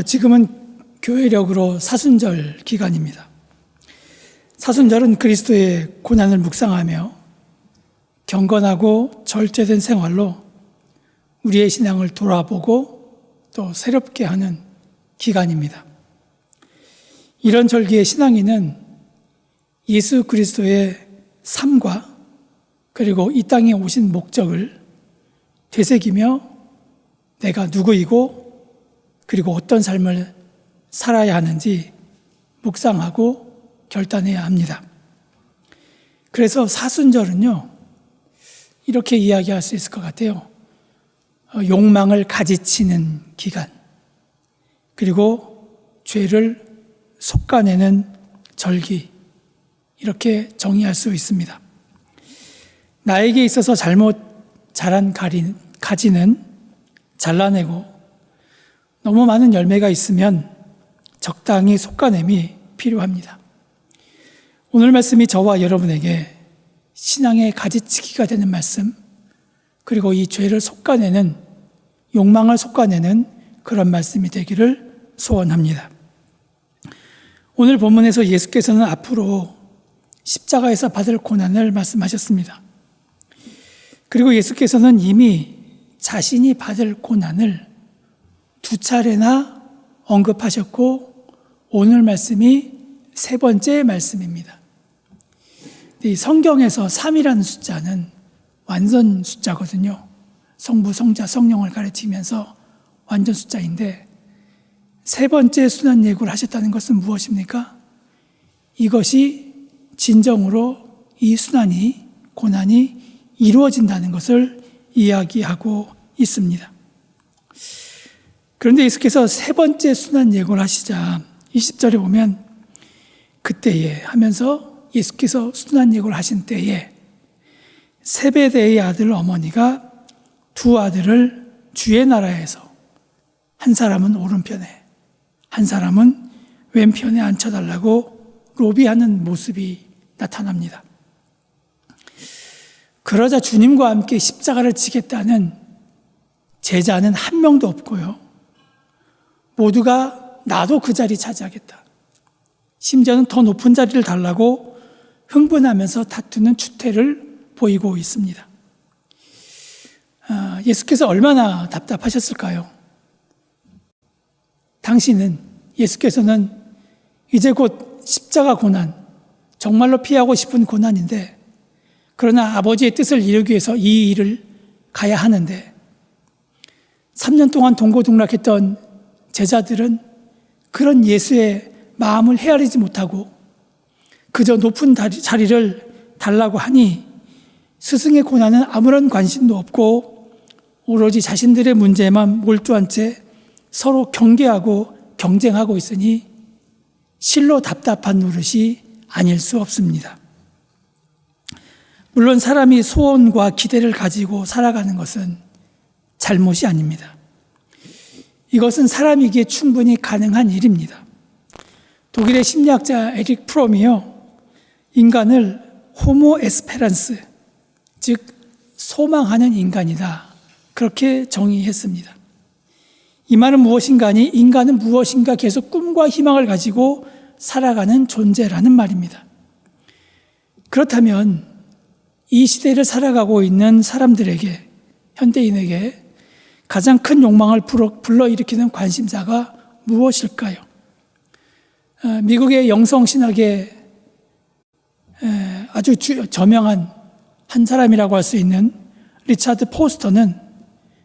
지금은 교회력으로 사순절 기간입니다. 사순절은 그리스도의 고난을 묵상하며 경건하고 절제된 생활로 우리의 신앙을 돌아보고 또 새롭게 하는 기간입니다. 이런 절기의 신앙인은 예수 그리스도의 삶과 그리고 이 땅에 오신 목적을 되새기며 내가 누구이고 그리고 어떤 삶을 살아야 하는지 묵상하고 결단해야 합니다. 그래서 사순절은요, 이렇게 이야기할 수 있을 것 같아요. 욕망을 가지치는 기간, 그리고 죄를 솎아내는 절기, 이렇게 정의할 수 있습니다. 나에게 있어서 잘못 자란 가지는 잘라내고 너무 많은 열매가 있으면 적당히 솎아냄이 필요합니다. 오늘 말씀이 저와 여러분에게 신앙의 가지치기가 되는 말씀, 그리고 이 죄를 솎아내는, 욕망을 솎아내는 그런 말씀이 되기를 소원합니다. 오늘 본문에서 예수께서는 앞으로 십자가에서 받을 고난을 말씀하셨습니다. 그리고 예수께서는 이미 자신이 받을 고난을 두 차례나 언급하셨고 오늘 말씀이 세 번째 말씀입니다. 이 성경에서 3이라는 숫자는 완전 숫자거든요. 성부, 성자, 성령을 가르치면서 완전 숫자인데 세 번째 순환 예고를 하셨다는 것은 무엇입니까? 이것이 진정으로 이 순환이, 고난이 이루어진다는 것을 이야기하고 있습니다. 그런데 예수께서 세 번째 순환 예고를 하시자 20절에 보면 그때에 하면서 예수께서 순환 예고를 하신 때에 세베대의 아들 어머니가 두 아들을 주의 나라에서 한 사람은 오른편에 한 사람은 왼편에 앉혀달라고 로비하는 모습이 나타납니다. 그러자 주님과 함께 십자가를 지겠다는 제자는 한 명도 없고요. 모두가 나도 그 자리 차지하겠다. 심지어는 더 높은 자리를 달라고 흥분하면서 다투는 추태를 보이고 있습니다. 예수께서 얼마나 답답하셨을까요? 예수께서는 이제 곧 십자가 고난, 정말로 피하고 싶은 고난인데, 그러나 아버지의 뜻을 이루기 위해서 이 일을 가야 하는데 3년 동안 동고동락했던 제자들은 그런 예수의 마음을 헤아리지 못하고 그저 높은 자리를 달라고 하니 스승의 고난은 아무런 관심도 없고 오로지 자신들의 문제에만 몰두한 채 서로 경계하고 경쟁하고 있으니 실로 답답한 노릇이 아닐 수 없습니다. 물론 사람이 소원과 기대를 가지고 살아가는 것은 잘못이 아닙니다. 이것은 사람이기에 충분히 가능한 일입니다. 독일의 심리학자 에릭 프롬이요, 인간을 호모 에스페란스, 즉 소망하는 인간이다, 그렇게 정의했습니다. 이 말은 무엇인가니 인간은 무엇인가 계속 꿈과 희망을 가지고 살아가는 존재라는 말입니다. 그렇다면 이 시대를 살아가고 있는 사람들에게, 현대인에게 가장 큰 욕망을 불러일으키는 관심사가 무엇일까요? 미국의 영성신학의 아주 저명한 한 사람이라고 할 수 있는 리차드 포스터는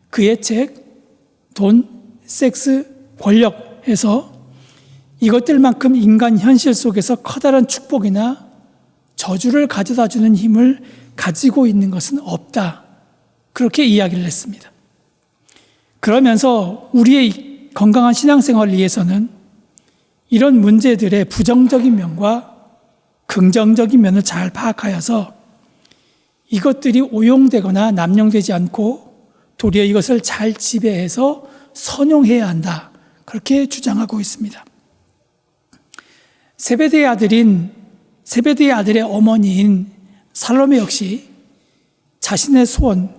그의 책 돈, 섹스, 권력에서 이것들만큼 인간 현실 속에서 커다란 축복이나 저주를 가져다주는 힘을 가지고 있는 것은 없다, 그렇게 이야기를 했습니다. 그러면서 우리의 건강한 신앙생활을 위해서는 이런 문제들의 부정적인 면과 긍정적인 면을 잘 파악하여서 이것들이 오용되거나 남용되지 않고 도리어 이것을 잘 지배해서 선용해야 한다, 그렇게 주장하고 있습니다. 세베대의 아들의 어머니인 살로메 역시 자신의 소원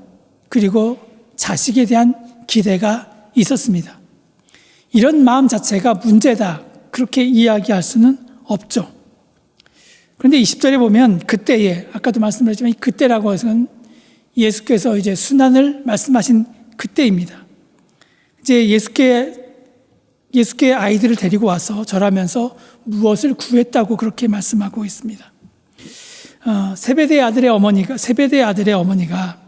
그리고 자식에 대한 기대가 있었습니다. 이런 마음 자체가 문제다, 그렇게 이야기할 수는 없죠. 그런데 20절에 보면 그때에, 아까도 말씀드렸지만 그때라고 해서는 예수께서 이제 순환을 말씀하신 그때입니다. 이제 예수께 아이들을 데리고 와서 절하면서 무엇을 구했다고 그렇게 말씀하고 있습니다. 세베대 아들의 어머니가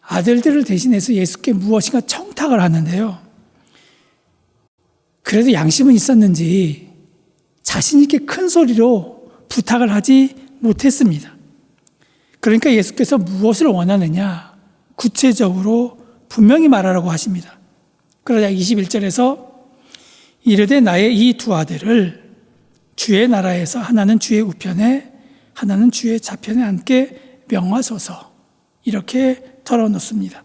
아들들을 대신해서 예수께 무엇인가 청탁을 하는데요. 그래도 양심은 있었는지 자신 있게 큰 소리로 부탁을 하지 못했습니다. 그러니까 예수께서 무엇을 원하느냐 구체적으로 분명히 말하라고 하십니다. 그러자 21절에서 이르되 나의 이 두 아들을 주의 나라에서 하나는 주의 우편에 하나는 주의 좌편에 앉게 명하소서, 이렇게 털어놓습니다.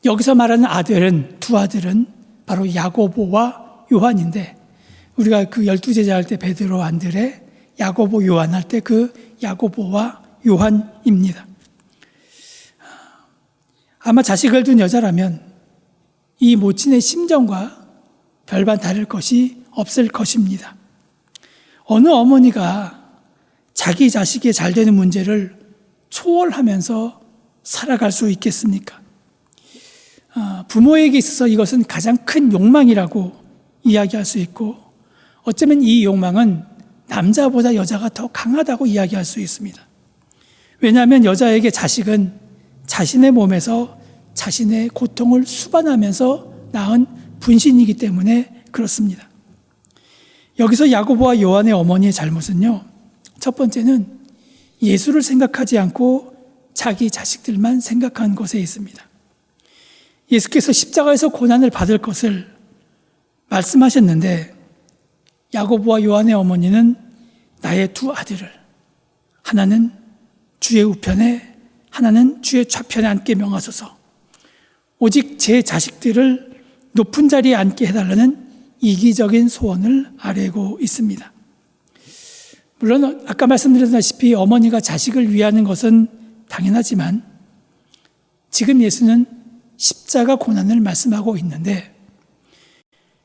여기서 말하는 두 아들은 바로 야고보와 요한인데, 우리가 그 12제자 할 때 베드로, 안드레, 야고보, 요한 할 때 그 야고보와 요한입니다. 아마 자식을 둔 여자라면 이 모친의 심정과 별반 다를 것이 없을 것입니다. 어느 어머니가 자기 자식의 잘 되는 문제를 초월하면서 살아갈 수 있겠습니까? 부모에게 있어서 이것은 가장 큰 욕망이라고 이야기할 수 있고, 어쩌면 이 욕망은 남자보다 여자가 더 강하다고 이야기할 수 있습니다. 왜냐하면 여자에게 자식은 자신의 몸에서 자신의 고통을 수반하면서 낳은 분신이기 때문에 그렇습니다. 여기서 야고보와 요한의 어머니의 잘못은요, 첫 번째는 예수를 생각하지 않고 자기 자식들만 생각한 것에 있습니다. 예수께서 십자가에서 고난을 받을 것을 말씀하셨는데, 야고보와 요한의 어머니는 나의 두 아들을 하나는 주의 우편에 하나는 주의 좌편에 앉게 명하소서, 오직 제 자식들을 높은 자리에 앉게 해달라는 이기적인 소원을 아뢰고 있습니다. 물론 아까 말씀드렸다시피 어머니가 자식을 위하는 것은 당연하지만 지금 예수는 십자가 고난을 말씀하고 있는데,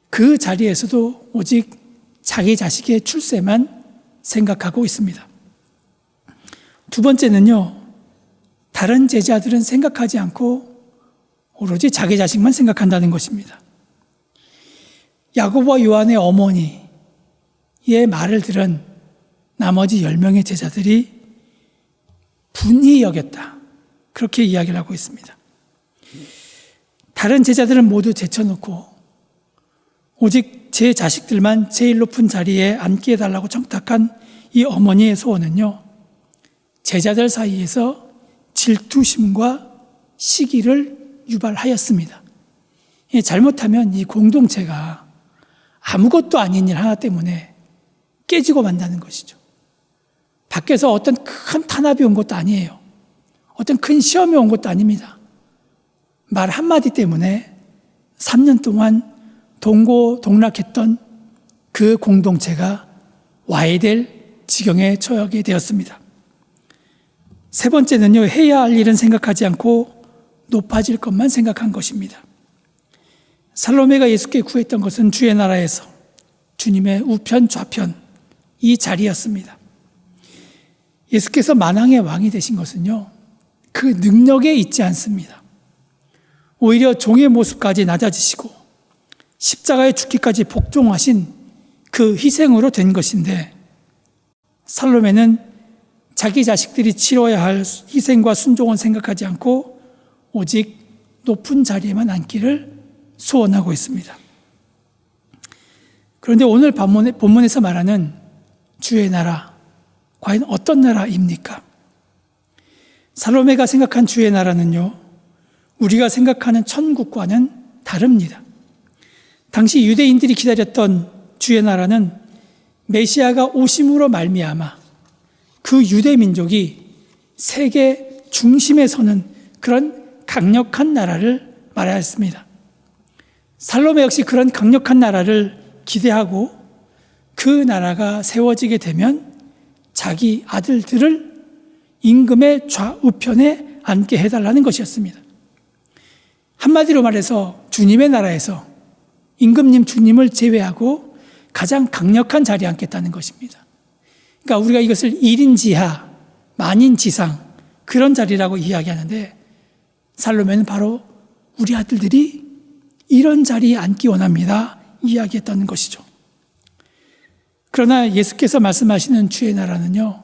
그 자리에서도 오직 자기 자식의 출세만 생각하고 있습니다. 두 번째는요, 다른 제자들은 생각하지 않고 오로지 자기 자식만 생각한다는 것입니다. 야고보와 요한의 어머니의 말을 들은 나머지 10명의 제자들이 분이 여겼다, 그렇게 이야기를 하고 있습니다. 다른 제자들은 모두 제쳐놓고 오직 제 자식들만 제일 높은 자리에 앉게 해달라고 청탁한 이 어머니의 소원은요, 제자들 사이에서 질투심과 시기를 유발하였습니다. 잘못하면 이 공동체가 아무것도 아닌 일 하나 때문에 깨지고 만다는 것이죠. 밖에서 어떤 큰 탄압이 온 것도 아니에요. 어떤 큰 시험이 온 것도 아닙니다. 말 한마디 때문에 3년 동안 동고동락했던 그 공동체가 와해될 지경에 처하게 되었습니다. 세 번째는요, 해야 할 일은 생각하지 않고 높아질 것만 생각한 것입니다. 살로메가 예수께 구했던 것은 주의 나라에서 주님의 우편 좌편 이 자리였습니다. 예수께서 만왕의 왕이 되신 것은요, 그 능력에 있지 않습니다. 오히려 종의 모습까지 낮아지시고 십자가에 죽기까지 복종하신 그 희생으로 된 것인데, 살로메는 자기 자식들이 치러야 할 희생과 순종은 생각하지 않고 오직 높은 자리에만 앉기를 소원하고 있습니다. 그런데 오늘 본문에서 말하는 주의 나라, 과연 어떤 나라입니까? 살로메가 생각한 주의 나라는요, 우리가 생각하는 천국과는 다릅니다. 당시 유대인들이 기다렸던 주의 나라는 메시아가 오심으로 말미암아 그 유대 민족이 세계 중심에 서는 그런 강력한 나라를 말하였습니다. 살로메 역시 그런 강력한 나라를 기대하고 그 나라가 세워지게 되면 자기 아들들을 임금의 좌우편에 앉게 해달라는 것이었습니다. 한마디로 말해서 주님의 나라에서 임금님, 주님을 제외하고 가장 강력한 자리에 앉겠다는 것입니다. 그러니까 우리가 이것을 1인 지하, 만인 지상 그런 자리라고 이야기하는데 살로몬은 바로 우리 아들들이 이런 자리에 앉기 원합니다. 이야기했다는 것이죠. 그러나 예수께서 말씀하시는 주의 나라는요,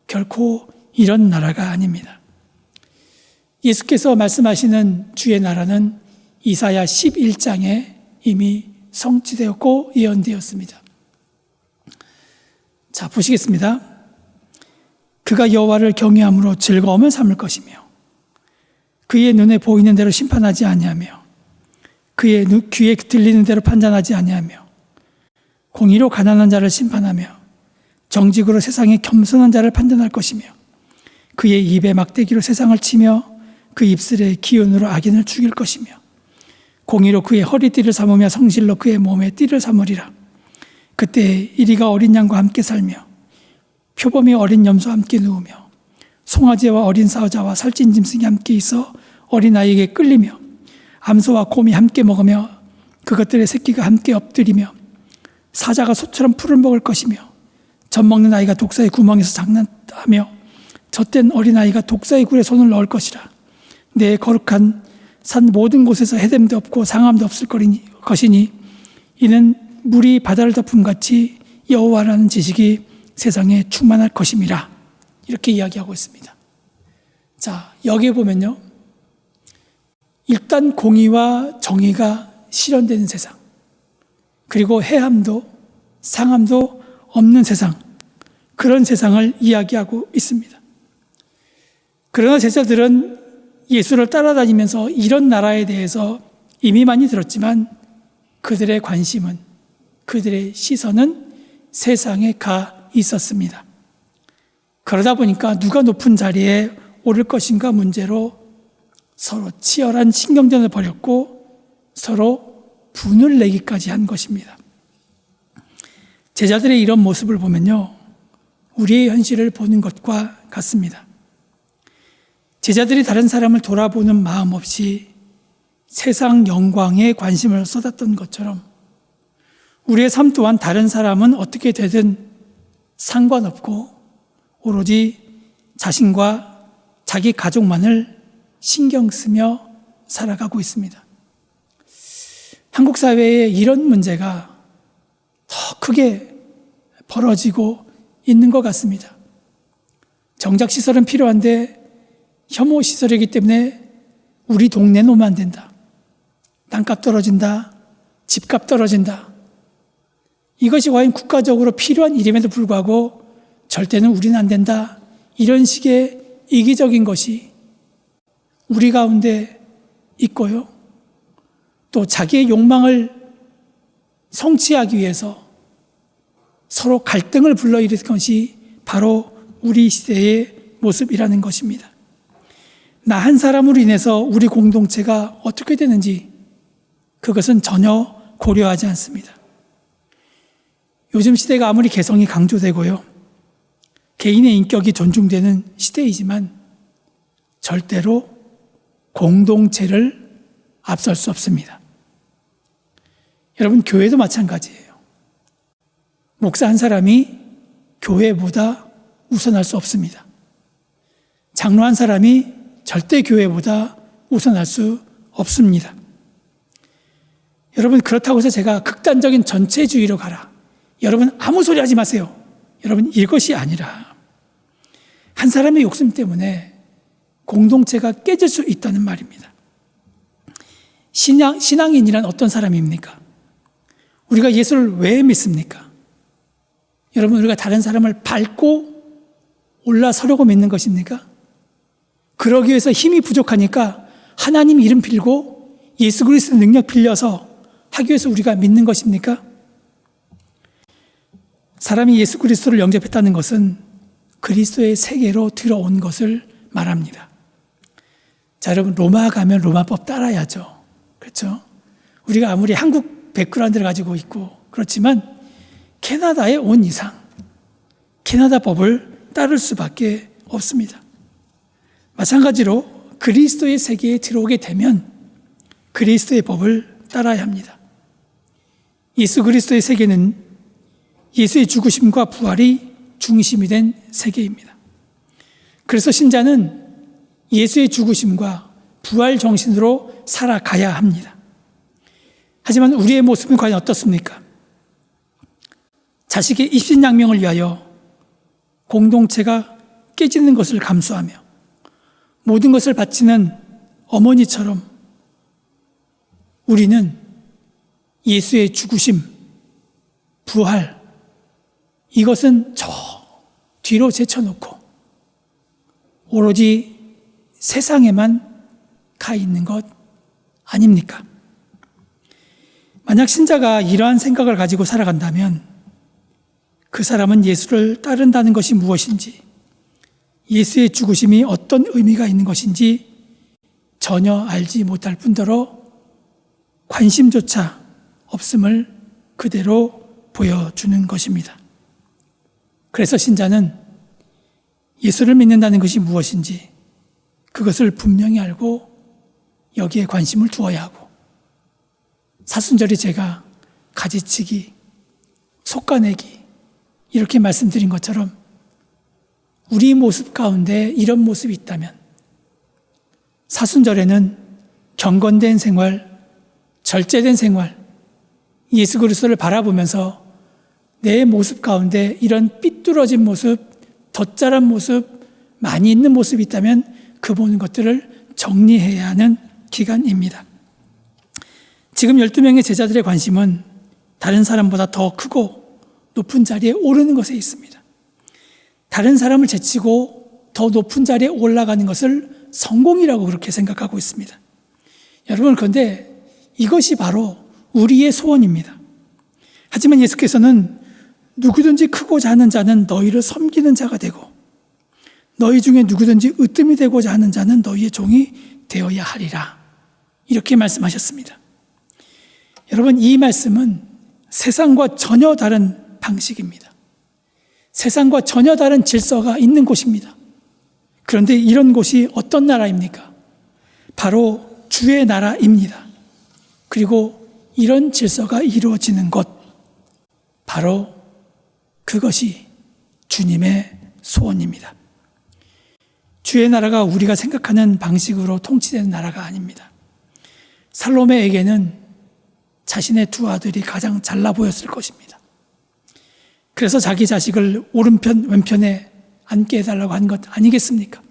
결코 이런 나라가 아닙니다. 예수께서 말씀하시는 주의 나라는 이사야 11장에 이미 성취되었고 예언되었습니다. 자, 보시겠습니다. 그가 여호와를 경외함으로 즐거움을 삼을 것이며 그의 눈에 보이는 대로 심판하지 아니하며 그의 귀에 들리는 대로 판단하지 아니하며 공의로 가난한 자를 심판하며 정직으로 세상의 겸손한 자를 판단할 것이며 그의 입에 막대기로 세상을 치며 그 입술의 기운으로 악인을 죽일 것이며 공의로 그의 허리띠를 삼으며 성실로 그의 몸에 띠를 삼으리라. 그때 이리가 어린 양과 함께 살며 표범이 어린 염소와 함께 누우며 송아지와 어린 사자와 살찐 짐승이 함께 있어 어린아이에게 끌리며 암소와 곰이 함께 먹으며 그것들의 새끼가 함께 엎드리며 사자가 소처럼 풀을 먹을 것이며 젖 먹는 아이가 독사의 구멍에서 장난하며 젖된 어린아이가 독사의 굴에 손을 넣을 것이라. 내 거룩한 산 모든 곳에서 해됨도 없고 상함도 없을 것이니 이는 물이 바다를 덮음같이 여호와라는 지식이 세상에 충만할 것임이라. 이렇게 이야기하고 있습니다. 자, 여기에 보면요, 일단 공의와 정의가 실현되는 세상, 그리고 해함도 상함도 없는 세상, 그런 세상을 이야기하고 있습니다. 그러나 제자들은 예수를 따라다니면서 이런 나라에 대해서 이미 많이 들었지만 그들의 관심은, 그들의 시선은 세상에 가 있었습니다. 그러다 보니까 누가 높은 자리에 오를 것인가 문제로 서로 치열한 신경전을 벌였고 서로 분을 내기까지 한 것입니다. 제자들의 이런 모습을 보면요, 우리의 현실을 보는 것과 같습니다. 제자들이 다른 사람을 돌아보는 마음 없이 세상 영광에 관심을 쏟았던 것처럼 우리의 삶 또한 다른 사람은 어떻게 되든 상관없고 오로지 자신과 자기 가족만을 신경 쓰며 살아가고 있습니다. 한국 사회에 이런 문제가 더 크게 벌어지고 있는 것 같습니다. 정착시설은 필요한데 혐오시설이기 때문에 우리 동네는 오면 안 된다. 땅값 떨어진다. 집값 떨어진다. 이것이 과연 국가적으로 필요한 일임에도 불구하고 절대는 우리는 안 된다. 이런 식의 이기적인 것이 우리 가운데 있고요. 또 자기의 욕망을 성취하기 위해서 서로 갈등을 불러일으킨 것이 바로 우리 시대의 모습이라는 것입니다. 나 한 사람으로 인해서 우리 공동체가 어떻게 되는지 그것은 전혀 고려하지 않습니다. 요즘 시대가 아무리 개성이 강조되고요, 개인의 인격이 존중되는 시대이지만 절대로 공동체를 앞설 수 없습니다. 여러분, 교회도 마찬가지예요. 목사 한 사람이 교회보다 우선할 수 없습니다. 장로 한 사람이 절대 교회보다 우선할 수 없습니다. 여러분, 그렇다고 해서 제가 극단적인 전체주의로 가라, 여러분 아무 소리 하지 마세요, 여러분 이것이 아니라 한 사람의 욕심 때문에 공동체가 깨질 수 있다는 말입니다. 신앙인이란 어떤 사람입니까? 우리가 예수를 왜 믿습니까? 여러분, 우리가 다른 사람을 밟고 올라서려고 믿는 것입니까? 그러기 위해서 힘이 부족하니까 하나님 이름 빌고 예수 그리스도의 능력 빌려서 하기 위해서 우리가 믿는 것입니까? 사람이 예수 그리스도를 영접했다는 것은 그리스도의 세계로 들어온 것을 말합니다. 자, 여러분, 로마 가면 로마법 따라야죠. 그렇죠? 우리가 아무리 한국 백그라운드를 가지고 있고 그렇지만 캐나다에 온 이상 캐나다 법을 따를 수밖에 없습니다. 마찬가지로 그리스도의 세계에 들어오게 되면 그리스도의 법을 따라야 합니다. 예수 그리스도의 세계는 예수의 죽으심과 부활이 중심이 된 세계입니다. 그래서 신자는 예수의 죽으심과 부활 정신으로 살아가야 합니다. 하지만 우리의 모습은 과연 어떻습니까? 자식의 입신양명을 위하여 공동체가 깨지는 것을 감수하며 모든 것을 바치는 어머니처럼 우리는 예수의 죽으심, 부활, 이것은 저 뒤로 제쳐놓고 오로지 세상에만 가 있는 것 아닙니까? 만약 신자가 이러한 생각을 가지고 살아간다면 그 사람은 예수를 따른다는 것이 무엇인지, 예수의 죽으심이 어떤 의미가 있는 것인지 전혀 알지 못할 뿐더러 관심조차 없음을 그대로 보여주는 것입니다. 그래서 신자는 예수를 믿는다는 것이 무엇인지 그것을 분명히 알고 여기에 관심을 두어야 하고, 사순절에 제가 가지치기, 솎아내기 이렇게 말씀드린 것처럼 우리 모습 가운데 이런 모습이 있다면 사순절에는 경건된 생활, 절제된 생활, 예수 그리스도를 바라보면서 내 모습 가운데 이런 삐뚤어진 모습, 덧자란 모습, 많이 있는 모습이 있다면 그 보는 것들을 정리해야 하는 기간입니다. 지금 12명의 제자들의 관심은 다른 사람보다 더 크고 높은 자리에 오르는 것에 있습니다. 다른 사람을 제치고 더 높은 자리에 올라가는 것을 성공이라고 그렇게 생각하고 있습니다. 여러분, 그런데 이것이 바로 우리의 소원입니다. 하지만 예수께서는 누구든지 크고자 하는 자는 너희를 섬기는 자가 되고 너희 중에 누구든지 으뜸이 되고자 하는 자는 너희의 종이 되어야 하리라, 이렇게 말씀하셨습니다. 여러분, 이 말씀은 세상과 전혀 다른 방식입니다. 세상과 전혀 다른 질서가 있는 곳입니다. 그런데 이런 곳이 어떤 나라입니까? 바로 주의 나라입니다. 그리고 이런 질서가 이루어지는 것, 바로 그것이 주님의 소원입니다. 주의 나라가 우리가 생각하는 방식으로 통치되는 나라가 아닙니다. 살로메에게는 자신의 두 아들이 가장 잘나 보였을 것입니다. 그래서 자기 자식을 오른편 왼편에 앉게 해달라고 한 것 아니겠습니까?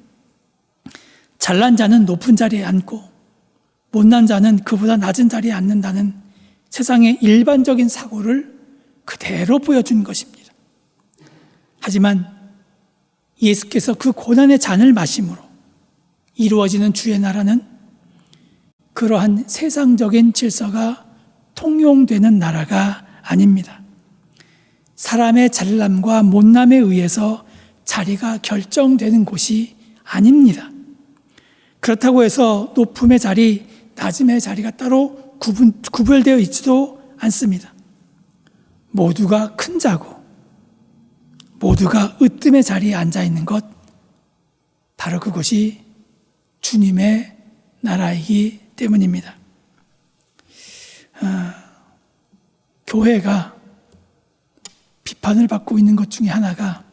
잘난 자는 높은 자리에 앉고 못난 자는 그보다 낮은 자리에 앉는다는 세상의 일반적인 사고를 그대로 보여준 것입니다. 하지만 예수께서 그 고난의 잔을 마심으로 이루어지는 주의 나라는 그러한 세상적인 질서가 통용되는 나라가 아닙니다. 사람의 잘남과 못남에 의해서 자리가 결정되는 곳이 아닙니다. 그렇다고 해서 높음의 자리, 낮음의 자리가 따로 구별되어 있지도 않습니다. 모두가 큰 자고 모두가 으뜸의 자리에 앉아 있는 것, 바로 그것이 주님의 나라이기 때문입니다. 교회가 비판을 받고 있는 것 중에 하나가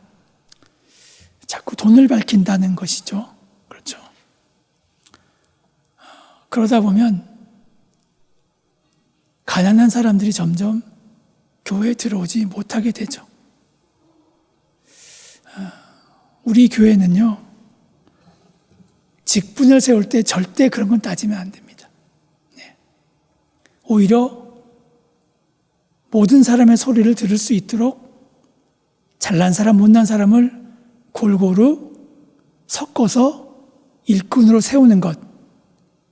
자꾸 돈을 밝힌다는 것이죠. 그렇죠. 그러다 보면 가난한 사람들이 점점 교회에 들어오지 못하게 되죠. 우리 교회는요, 직분을 세울 때 절대 그런 건 따지면 안 됩니다. 네. 오히려 모든 사람의 소리를 들을 수 있도록 잘난 사람, 못난 사람을 골고루 섞어서 일꾼으로 세우는 것,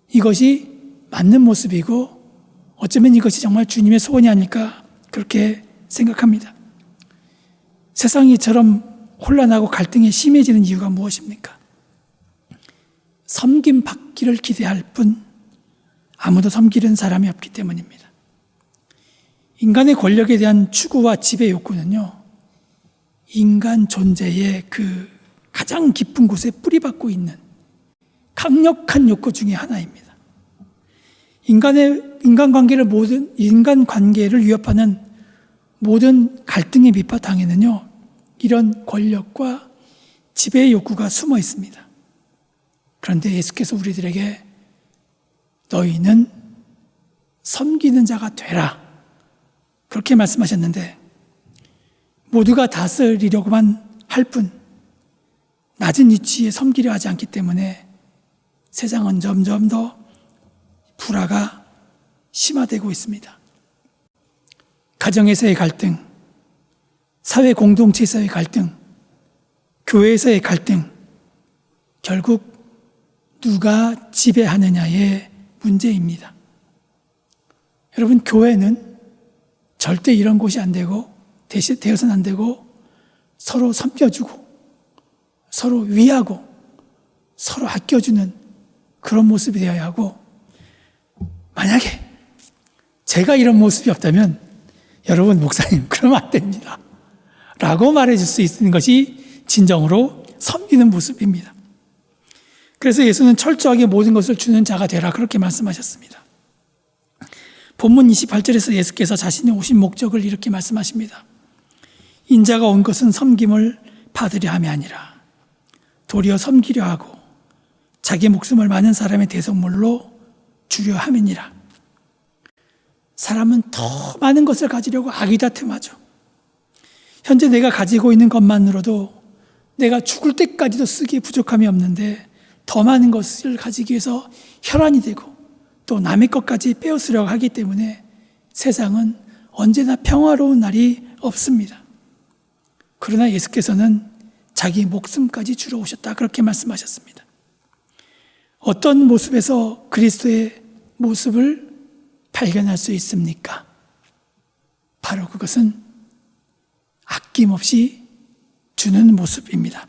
이것이 맞는 모습이고 어쩌면 이것이 정말 주님의 소원이 아닐까 그렇게 생각합니다. 세상이 이처럼 혼란하고 갈등이 심해지는 이유가 무엇입니까? 섬김 받기를 기대할 뿐 아무도 섬기는 사람이 없기 때문입니다. 인간의 권력에 대한 추구와 지배 욕구는요, 인간 존재의 그 가장 깊은 곳에 뿌리박고 있는 강력한 욕구 중에 하나입니다. 인간의 인간관계를 위협하는 모든 갈등의 밑바탕에는요, 이런 권력과 지배의 욕구가 숨어 있습니다. 그런데 예수께서 우리들에게 너희는 섬기는 자가 되라, 그렇게 말씀하셨는데, 모두가 다스리려고만 할 뿐 낮은 위치에 섬기려 하지 않기 때문에 세상은 점점 더 불화가 심화되고 있습니다. 가정에서의 갈등, 사회 공동체에서의 갈등, 교회에서의 갈등, 결국 누가 지배하느냐의 문제입니다. 여러분, 교회는 절대 이런 곳이 안 되고, 되어서는 안 되고, 서로 섬겨주고, 서로 위하고, 서로 아껴주는 그런 모습이 되어야 하고, 만약에 제가 이런 모습이 없다면 여러분, 목사님, 그러면 안 됩니다 라고 말해줄 수 있는 것이 진정으로 섬기는 모습입니다. 그래서 예수는 철저하게 모든 것을 주는 자가 되라, 그렇게 말씀하셨습니다. 본문 28절에서 예수께서 자신이 오신 목적을 이렇게 말씀하십니다. 인자가 온 것은 섬김을 받으려 함이 아니라 도리어 섬기려 하고 자기 목숨을 많은 사람의 대속물로 주려 함이니라. 사람은 더 많은 것을 가지려고 악의다툼하죠. 현재 내가 가지고 있는 것만으로도 내가 죽을 때까지도 쓰기에 부족함이 없는데, 더 많은 것을 가지기 위해서 혈안이 되고 또 남의 것까지 빼앗으려고 하기 때문에 세상은 언제나 평화로운 날이 없습니다. 그러나 예수께서는 자기 목숨까지 주러 오셨다, 그렇게 말씀하셨습니다. 어떤 모습에서 그리스도의 모습을 발견할 수 있습니까? 바로 그것은 아낌없이 주는 모습입니다.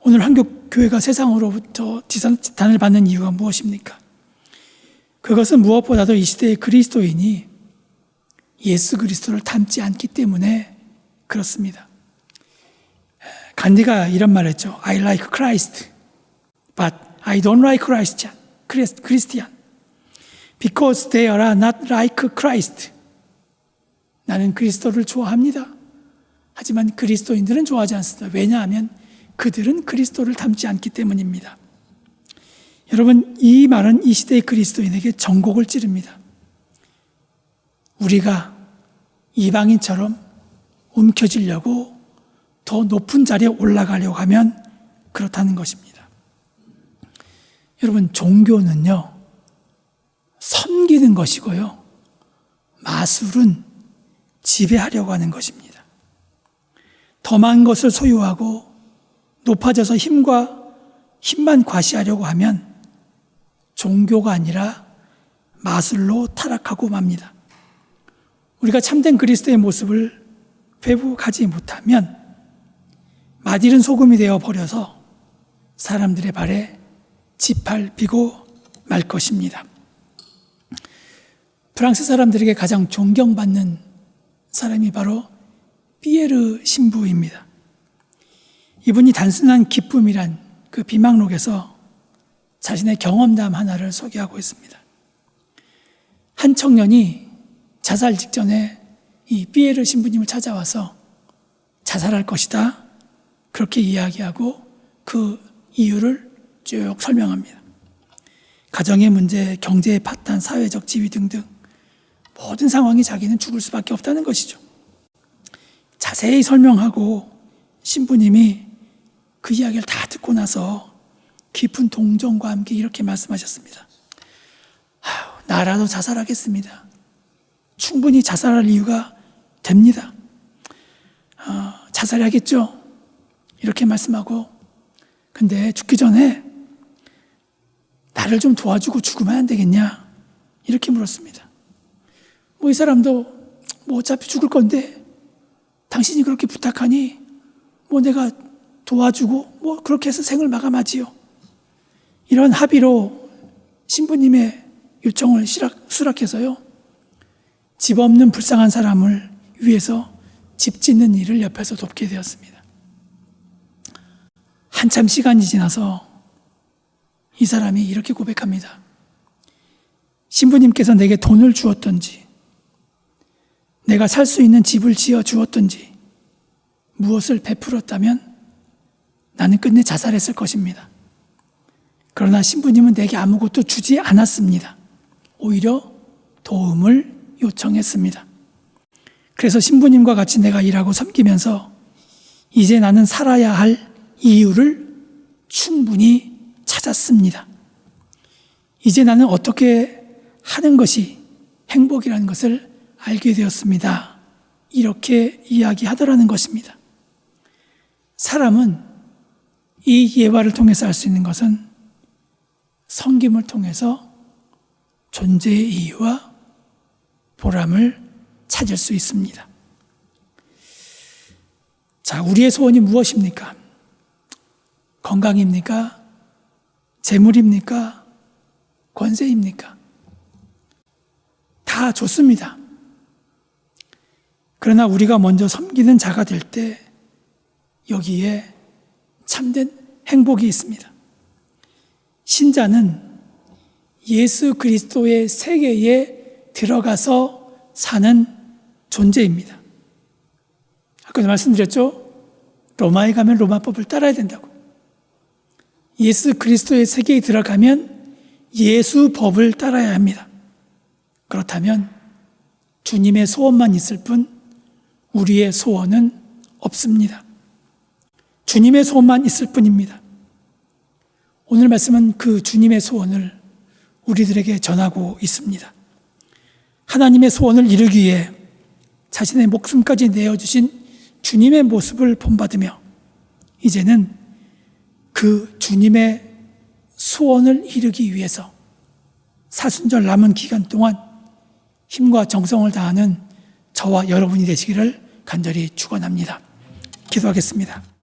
오늘 한국교회가 세상으로부터 지탄을 받는 이유가 무엇입니까? 그것은 무엇보다도 이 시대의 그리스도인이 예수 그리스도를 닮지 않기 때문에 그렇습니다. 간디가 이런 말을 했죠. I like Christ, but I don't like Christian. Because they are not like Christ. 나는 그리스도를 좋아합니다. 하지만 그리스도인들은 좋아하지 않습니다. 왜냐하면 그들은 그리스도를 닮지 않기 때문입니다. 여러분, 이 말은 이 시대의 그리스도인에게 전곡을 찌릅니다. 우리가 이방인처럼 움켜쥐려고 더 높은 자리에 올라가려고 하면 그렇다는 것입니다. 여러분, 종교는요, 섬기는 것이고요, 마술은 지배하려고 하는 것입니다. 더 많은 것을 소유하고 높아져서 힘만 과시하려고 하면 종교가 아니라 마술로 타락하고 맙니다. 우리가 참된 그리스도의 모습을 회복하지 못하면 맛이른 소금이 되어 버려서 사람들의 발에 짓밟히고 말 것입니다. 프랑스 사람들에게 가장 존경받는 사람이 바로 피에르 신부입니다. 이분이 단순한 기쁨이란 그 비망록에서 자신의 경험담 하나를 소개하고 있습니다. 한 청년이 자살 직전에 이 피에르 신부님을 찾아와서 자살할 것이다, 그렇게 이야기하고 그 이유를 쭉 설명합니다. 가정의 문제, 경제의 파탄, 사회적 지위 등등 모든 상황이 자기는 죽을 수밖에 없다는 것이죠. 자세히 설명하고 신부님이 그 이야기를 다 듣고 나서 깊은 동정과 함께 이렇게 말씀하셨습니다. 나라도 자살하겠습니다. 충분히 자살할 이유가 됩니다. 자살해야겠죠? 이렇게 말씀하고, 근데 죽기 전에 나를 좀 도와주고 죽으면 안 되겠냐? 이렇게 물었습니다. 이 사람도 어차피 죽을 건데 당신이 그렇게 부탁하니 내가 도와주고 그렇게 해서 생을 마감하지요. 이런 합의로 신부님의 요청을 수락해서요, 집 없는 불쌍한 사람을 위해서 집 짓는 일을 옆에서 돕게 되었습니다. 한참 시간이 지나서 이 사람이 이렇게 고백합니다. 신부님께서 내게 돈을 주었든지 내가 살 수 있는 집을 지어 주었든지 무엇을 베풀었다면 나는 끝내 자살했을 것입니다. 그러나 신부님은 내게 아무것도 주지 않았습니다. 오히려 도움을 요청했습니다. 그래서 신부님과 같이 내가 일하고 섬기면서 이제 나는 살아야 할 이유를 충분히 찾았습니다. 이제 나는 어떻게 하는 것이 행복이라는 것을 알게 되었습니다. 이렇게 이야기하더라는 것입니다. 사람은 이 예화를 통해서 알 수 있는 것은 섬김을 통해서 존재의 이유와 보람을 찾을 수 있습니다. 자, 우리의 소원이 무엇입니까? 건강입니까? 재물입니까? 권세입니까? 다 좋습니다. 그러나 우리가 먼저 섬기는 자가 될 때 여기에 참된 행복이 있습니다. 신자는 예수 그리스도의 세계에 들어가서 사는 존재입니다. 아까도 말씀드렸죠? 로마에 가면 로마법을 따라야 된다고. 예수 그리스도의 세계에 들어가면 예수 법을 따라야 합니다. 그렇다면 주님의 소원만 있을 뿐 우리의 소원은 없습니다. 주님의 소원만 있을 뿐입니다. 오늘 말씀은 그 주님의 소원을 우리들에게 전하고 있습니다. 하나님의 소원을 이루기 위해 자신의 목숨까지 내어주신 주님의 모습을 본받으며 이제는 그 주님의 소원을 이루기 위해서 사순절 남은 기간 동안 힘과 정성을 다하는 저와 여러분이 되시기를 간절히 축원합니다. 기도하겠습니다.